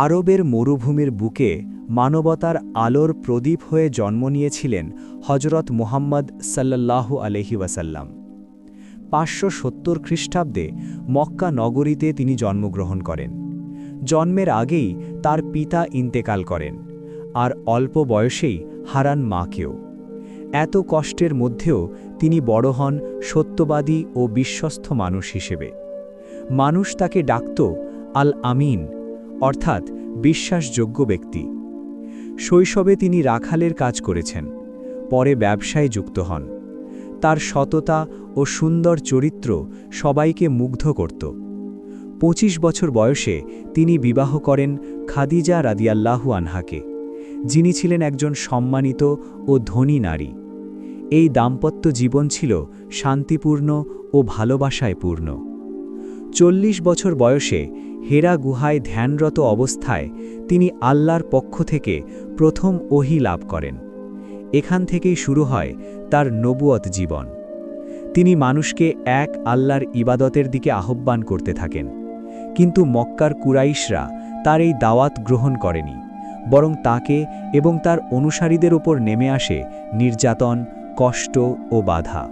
আরবের মরুভূমির বুকে মানবতার আলোর প্রদীপ হয়ে জন্ম নিয়েছিলেন হজরত মুহাম্মদ সাল্লাল্লাহু আলাইহি ওয়াসাল্লাম। ৫৭০ খ্রিস্টাব্দে মক্কা নগরীতে তিনি জন্মগ্রহণ করেন। জন্মের আগেই তার পিতা ইন্তেকাল করেন, আর অল্প বয়সেই হারান মাকেও। এত কষ্টের মধ্যেও তিনি বড় হন সত্যবাদী ও বিশ্বস্ত মানুষ হিসেবে। মানুষ তাকে ডাকত আল আমিন, অর্থাৎ বিশ্বাসযোগ্য ব্যক্তি। শৈশবে তিনি রাখালের কাজ করেছেন, পরে ব্যবসায় যুক্ত হন। তার সততা ও সুন্দর চরিত্র সবাইকে মুগ্ধ করত। ২৫ বছর বয়সে তিনি বিবাহ করেন খাদিজা রাদিয়াল্লাহু আনহাকে, যিনি ছিলেন একজন সম্মানিত ও ধনী নারী। এই দাম্পত্য জীবন ছিল শান্তিপূর্ণ ও ভালোবাসায় পূর্ণ। ৪০ বছর বয়সে হেরা গুহায় ধ্যানরত অবস্থায় তিনি আল্লাহর পক্ষ থেকে প্রথম ওহী লাভ করেন। এখান থেকেই শুরু হয় তার নবুয়ত জীবন। তিনি মানুষকে এক আল্লাহর ইবাদতের দিকে আহ্বান করতে থাকেন, কিন্তু মক্কার কুরাইশরা তার এই দাওয়াত গ্রহণ করেনি, বরং তাকে এবং তার অনুসারীদের ওপর নেমে আসে নির্যাতন, কষ্ট ও বাধা।